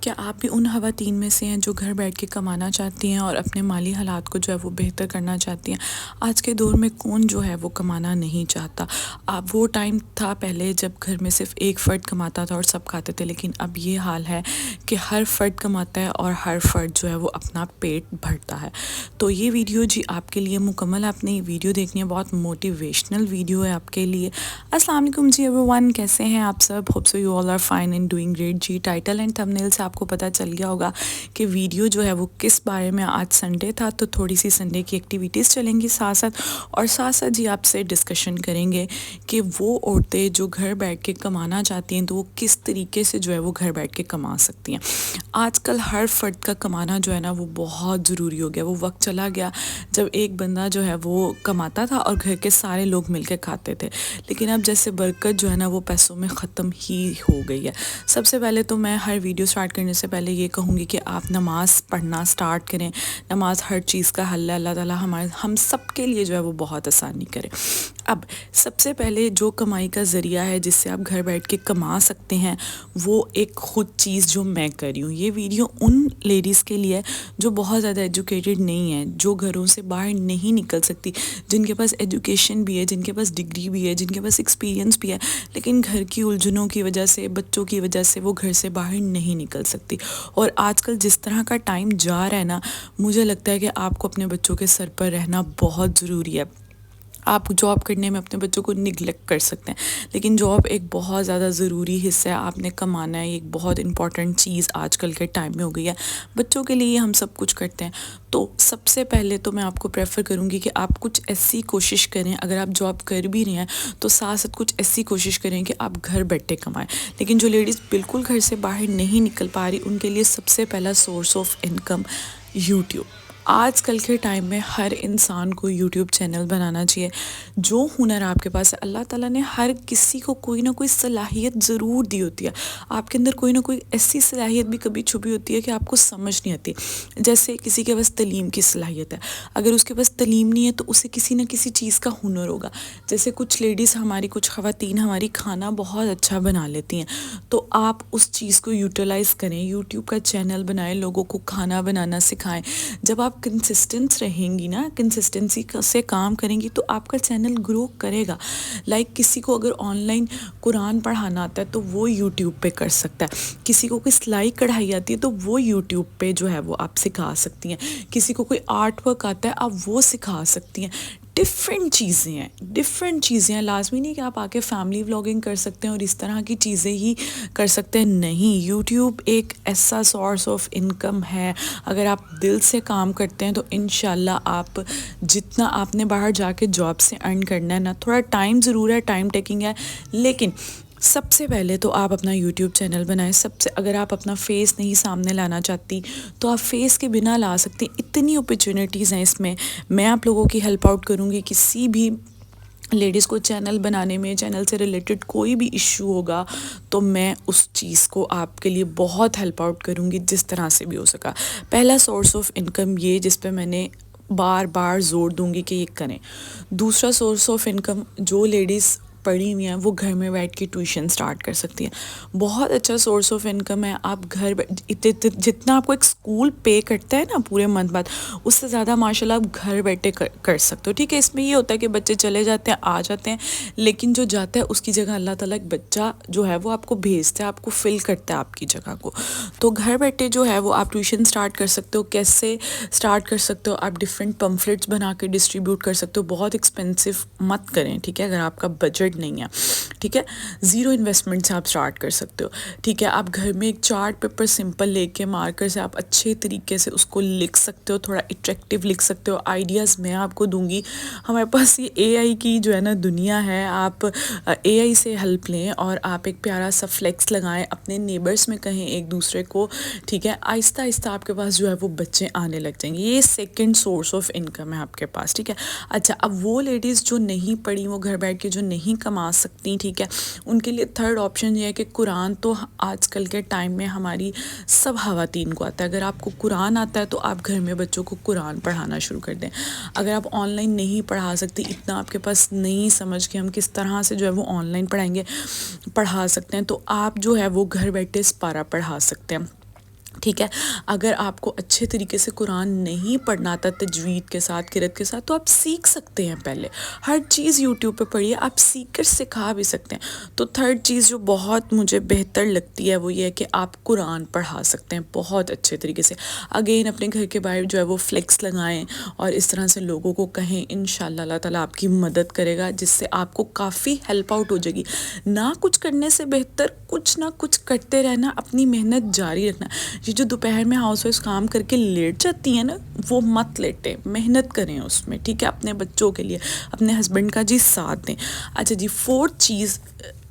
کیا آپ بھی ان خواتین میں سے ہیں جو گھر بیٹھ کے کمانا چاہتی ہیں اور اپنے مالی حالات کو جو ہے وہ بہتر کرنا چاہتی ہیں؟ آج کے دور میں کون جو ہے وہ کمانا نہیں چاہتا؟ اب وہ ٹائم تھا پہلے جب گھر میں صرف ایک فرد کماتا تھا اور سب کھاتے تھے، لیکن اب یہ حال ہے کہ ہر فرد کماتا ہے اور ہر فرد جو ہے وہ اپنا پیٹ بھرتا ہے۔ تو یہ ویڈیو جی آپ کے لیے مکمل، آپ نے یہ ویڈیو دیکھنی ہے، بہت موٹیویشنل ویڈیو ہے آپ کے لیے۔ السلام علیکم جی ایوری ون، کیسے ہیں آپ سب؟ Hope so you all are fine and doing great جی۔ ٹائٹل اینڈ تھمبنیل سے آپ کو پتہ چل گیا ہوگا کہ ویڈیو جو ہے وہ کس بارے میں۔ آج سنڈے تھا تو تھوڑی سی سنڈے کی ایکٹیویٹیز چلیں گی ساتھ ساتھ، اور ساتھ ساتھ جی آپ سے ڈسکشن کریں گے کہ وہ عورتیں جو گھر بیٹھ کے کمانا چاہتی ہیں تو وہ کس طریقے سے جو ہے وہ گھر بیٹھ کے کما سکتی ہیں۔ آج کل ہر فرد کا کمانا جو ہے نا وہ بہت ضروری ہو گیا۔ وہ وقت چلا گیا جب ایک بندہ جو ہے وہ کماتا تھا اور گھر کے سارے لوگ مل کے کھاتے تھے، لیکن اب جیسے برکت جو ہے نا وہ پیسوں میں ختم ہی ہو گئی ہے۔ سب سے پہلے تو میں ہر ویڈیو سٹارٹ کرنے سے پہلے یہ کہوں گی کہ آپ نماز پڑھنا سٹارٹ کریں۔ نماز ہر چیز کا حل ہے، اللہ تعالیٰ ہم سب کے لیے جو ہے وہ بہت آسانی کرے۔ اب سب سے پہلے جو کمائی کا ذریعہ ہے جس سے آپ گھر بیٹھ کے کما سکتے ہیں، وہ ایک خود چیز جو میں کر رہی ہوں۔ یہ ویڈیو ان لیڈیز کے لیے جو بہت زیادہ ایجوکیٹڈ نہیں ہیں، جو گھروں سے باہر نہیں نکل سکتی، جن کے پاس ایجوکیشن بھی ہے، جن کے پاس ڈگری بھی ہے، جن کے پاس ایکسپیرینس بھی ہے، لیکن گھر کی الجھنوں کی وجہ سے، بچوں کی وجہ سے وہ گھر سے باہر نہیں نکل سکتی۔ اور آج کل جس طرح کا ٹائم جا رہا ہے نا، مجھے لگتا ہے کہ آپ کو اپنے بچوں کے سر پر رہنا بہت ضروری ہے۔ آپ جاب کرنے میں اپنے بچوں کو نگلیکٹ کر سکتے ہیں، لیکن جاب ایک بہت زیادہ ضروری حصہ ہے۔ آپ نے کمانا ہے، ایک بہت امپورٹنٹ چیز آج کل کے ٹائم میں ہو گئی ہے۔ بچوں کے لیے ہم سب کچھ کرتے ہیں، تو سب سے پہلے تو میں آپ کو پریفر کروں گی کہ آپ کچھ ایسی کوشش کریں، اگر آپ جاب کر بھی رہے ہیں تو ساتھ ساتھ کچھ ایسی کوشش کریں کہ آپ گھر بیٹھے کمائیں۔ لیکن جو لیڈیز بالکل گھر سے باہر نہیں نکل پا رہی، ان کے لیے سب سے پہلا سورس آف انکم یوٹیوب۔ آج کل کے ٹائم میں ہر انسان کو یوٹیوب چینل بنانا چاہیے۔ جو ہنر آپ کے پاس ہے، اللہ تعالیٰ نے ہر کسی کو کوئی نہ کوئی صلاحیت ضرور دی ہوتی ہے۔ آپ کے اندر کوئی نہ کوئی ایسی صلاحیت بھی کبھی چھپی ہوتی ہے کہ آپ کو سمجھ نہیں آتی۔ جیسے کسی کے پاس تعلیم کی صلاحیت ہے، اگر اس کے پاس تعلیم نہیں ہے تو اسے کسی نہ کسی چیز کا ہنر ہوگا۔ جیسے کچھ لیڈیز ہماری، کچھ خواتین ہماری کھانا بہت اچھا بنا لیتی ہیں، تو آپ اس چیز کو یوٹیلائز کریں، یوٹیوب کا چینل بنائیں، لوگوں کو کھانا بنانا سکھائیں۔ جب آپ کنسسٹنس رہیں گی نا، کنسسٹنسی سے کام کریں گی تو آپ کا چینل گرو کرے گا۔ لائک کسی کو اگر آن لائن قرآن پڑھانا آتا ہے تو وہ یوٹیوب پہ کر سکتا ہے، کسی کو کوئی سلائی کڑھائی آتی ہے تو وہ یوٹیوب پہ جو ہے وہ آپ سکھا سکتی ہیں، کسی کو کوئی آرٹ ورک آتا ہے آپ وہ سکھا سکتی ہیں۔ ڈفرینٹ چیزیں ہیں، لازمی نہیں کہ آپ آ کے فیملی ولاگنگ کر سکتے ہیں اور اس طرح کی چیزیں ہی کر سکتے ہیں، نہیں۔ یوٹیوب ایک ایسا سورس آف انکم ہے، اگر آپ دل سے کام کرتے ہیں تو انشاءاللہ آپ جتنا آپ نے باہر جا کے جاب سے ارن کرنا ہے نا، تھوڑا ٹائم ضرور ہے، ٹائم ٹیکنگ ہے، لیکن سب سے پہلے تو آپ اپنا یوٹیوب چینل بنائیں۔ اگر آپ اپنا فیس نہیں سامنے لانا چاہتی تو آپ فیس کے بنا لا سکتی، اتنی اپرچونیٹیز ہیں اس میں آپ لوگوں کی ہیلپ آؤٹ کروں گی۔ کسی بھی لیڈیز کو چینل بنانے میں، چینل سے ریلیٹڈ کوئی بھی ایشو ہوگا تو میں اس چیز کو آپ کے لیے بہت ہیلپ آؤٹ کروں گی جس طرح سے بھی ہو سکا۔ پہلا سورس آف انکم یہ جس پہ میں نے بار بار زور دوں گی کہ یہ کریں۔ دوسرا سورس آف انکم، جو لیڈیز پڑھی ہوئی ہیں وہ گھر میں بیٹھ کے ٹیوشن سٹارٹ کر سکتی ہیں، بہت اچھا سورس آف انکم ہے۔ آپ گھر جتنا آپ کو ایک اسکول پے کرتا ہے نا پورے منتھ بعد، اس سے زیادہ ماشاءاللہ آپ گھر بیٹھے کر سکتے ہو، ٹھیک ہے۔ اس میں یہ ہوتا ہے کہ بچے چلے جاتے ہیں، آ جاتے ہیں، لیکن جو جاتا ہے اس کی جگہ اللہ تعالیٰ ایک بچہ جو ہے وہ آپ کو بھیجتا ہے، آپ کو فل کرتا ہے آپ کی جگہ کو۔ تو گھر بیٹھے جو ہے وہ آپ ٹیوشن سٹارٹ کر سکتے ہو۔ کیسے سٹارٹ کر سکتے ہو؟ آپ ڈفرینٹ پمفلٹس بنا کے ڈسٹریبیوٹ کر سکتے ہو۔ بہت ایکسپینسو مت کریں، ٹھیک ہے، اگر آپ کا بجٹ نہیں ہے، ٹھیک ہے۔ زیرو انویسٹمنٹ سے آپ سٹارٹ کر سکتے ہو، ٹھیک ہے۔ آپ گھر میں ایک چارٹ پیپر سمپل لے کے مارکر سے آپ اچھے طریقے سے اس کو لکھ سکتے ہو، تھوڑا اٹریکٹیو لکھ سکتے ہو۔ آئیڈیاز میں آپ کو دوں گی، ہمارے پاس یہ اے آئی کی جو ہے نا دنیا ہے، آپ اے آئی سے ہیلپ لیں اور آپ ایک پیارا سا فلیکس لگائیں، اپنے نیبرس میں کہیں ایک دوسرے کو، ٹھیک ہے۔ آہستہ آہستہ آپ کے پاس جو ہے وہ بچے آنے لگ جائیں گے۔ یہ سیکنڈ سورس آف انکم ہے آپ کے پاس، ٹھیک ہے۔ اچھا، اب وہ لیڈیز جو نہیں پڑھی، وہ گھر بیٹھ کے جو نہیں کما سکتی، ٹھیک ہے، ان کے لیے تھرڈ آپشن یہ ہے کہ قرآن تو آج کل کے ٹائم میں ہماری سب خواتین کو آتا ہے۔ اگر آپ کو قرآن آتا ہے تو آپ گھر میں بچوں کو قرآن پڑھانا شروع کر دیں۔ اگر آپ آن لائن نہیں پڑھا سکتی، اتنا آپ کے پاس نہیں سمجھ کے ہم کس طرح سے جو ہے وہ آن لائن پڑھا سکتے ہیں، تو آپ جو ہے وہ گھر بیٹھے سپارہ پڑھا سکتے ہیں۔ ٹھیک ہے، اگر آپ کو اچھے طریقے سے قرآن نہیں پڑھنا آتا تجوید کے ساتھ قرأت کے ساتھ تو آپ سیکھ سکتے ہیں، پہلے ہر چیز یوٹیوب پہ پڑھیے، آپ سیکھ کر سکھا بھی سکتے ہیں۔ تو تھرڈ چیز جو بہت مجھے بہتر لگتی ہے وہ یہ ہے کہ آپ قرآن پڑھا سکتے ہیں بہت اچھے طریقے سے۔ اگین اپنے گھر کے باہر جو ہے وہ فلیکس لگائیں اور اس طرح سے لوگوں کو کہیں، انشاءاللہ اللہ تعالیٰ آپ کی مدد کرے گا، جس سے آپ کو کافی ہیلپ آؤٹ ہو جائے گی۔ نہ کچھ کرنے سے بہتر کچھ نہ کچھ کرتے رہنا، اپنی محنت جاری رکھنا۔ یہ جو دوپہر میں ہاؤس وائف کام کر کے لیٹ جاتی ہیں نا، وہ مت لیٹیں، محنت کریں اس میں، ٹھیک ہے، اپنے بچوں کے لیے، اپنے ہسبینڈ کا جی ساتھ دیں۔ اچھا جی، فورتھ چیز،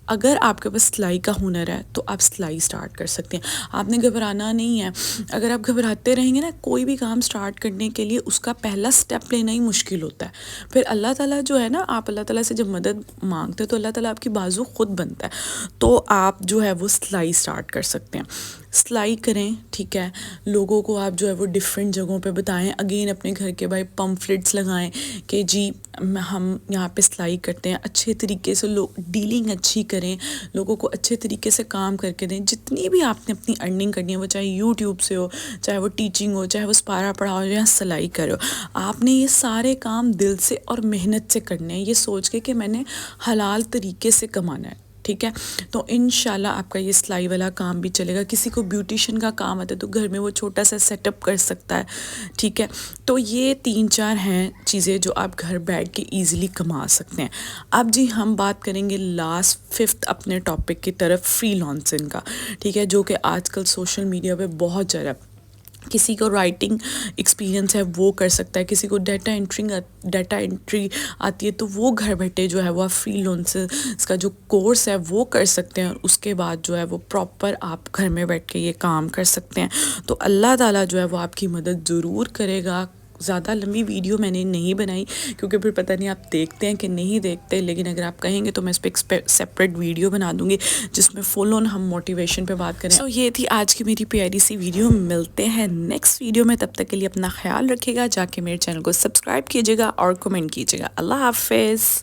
اگر آپ کے پاس سلائی کا ہنر ہے تو آپ سلائی سٹارٹ کر سکتے ہیں، آپ نے گھبرانا نہیں ہے۔ اگر آپ گھبراتے رہیں گے نا کوئی بھی کام سٹارٹ کرنے کے لیے، اس کا پہلا سٹیپ لینا ہی مشکل ہوتا ہے۔ پھر اللہ تعالیٰ جو ہے نا، آپ اللہ تعالیٰ سے جب مدد مانگتے ہیں تو اللہ تعالیٰ آپ کی بازو خود بنتا ہے۔ تو آپ جو ہے وہ سلائی سٹارٹ کر سکتے ہیں، سلائی کریں، ٹھیک ہے، لوگوں کو آپ جو ہے وہ ڈفرینٹ جگہوں پہ بتائیں۔ اگین اپنے گھر کے باہر پمفلٹس لگائیں کہ جی ہم یہاں پہ سلائی کرتے ہیں، اچھے طریقے سے لوگ ڈیلنگ اچھی کریں، لوگوں کو اچھے طریقے سے کام کر کے دیں۔ جتنی بھی آپ نے اپنی ارننگ کرنی ہے، وہ چاہے یوٹیوب سے ہو، چاہے وہ ٹیچنگ ہو، چاہے وہ سپارہ پڑھا ہو یا سلائی کرو، آپ نے یہ سارے کام دل سے اور محنت سے کرنے ہیں، یہ سوچ کے کہ میں نے حلال طریقے سے کمانا ہے، ٹھیک ہے۔ تو انشاءاللہ آپ کا یہ سلائی والا کام بھی چلے گا۔ کسی کو بیوٹیشین کا کام آتا ہے تو گھر میں وہ چھوٹا سا سیٹ اپ کر سکتا ہے، ٹھیک ہے۔ تو یہ 3-4 ہیں چیزیں جو آپ گھر بیٹھ کے ایزیلی کما سکتے ہیں۔ اب جی ہم بات کریں گے لاسٹ 5th اپنے ٹاپک کی طرف، فری لانسنگ کا، ٹھیک ہے، جو کہ آج کل سوشل میڈیا پہ بہت زیادہ، کسی کو رائٹنگ ایکسپیرینس ہے وہ کر سکتا ہے، کسی کو ڈیٹا انٹری آتی ہے تو وہ گھر بیٹھے جو ہے وہ فری لانسنگ کا جو کورس ہے وہ کر سکتے ہیں، اور اس کے بعد جو ہے وہ پراپر آپ گھر میں بیٹھ کے یہ کام کر سکتے ہیں۔ تو اللہ تعالیٰ جو ہے وہ آپ کی مدد ضرور کرے گا۔ زیادہ لمبی ویڈیو میں نے نہیں بنائی کیونکہ پھر پتہ نہیں آپ دیکھتے ہیں کہ نہیں دیکھتے، لیکن اگر آپ کہیں گے تو میں اس پہ سیپریٹ ویڈیو بنا دوں گی جس میں فل آن ہم موٹیویشن پہ بات کریں۔ تو یہ تھی آج کی میری پیاری سی ویڈیو، ملتے ہیں نیکسٹ ویڈیو میں، تب تک کے لیے اپنا خیال رکھیے گا، جا کے میرے چینل کو سبسکرائب کیجیے گا اور کمنٹ کیجیے گا۔ اللہ حافظ۔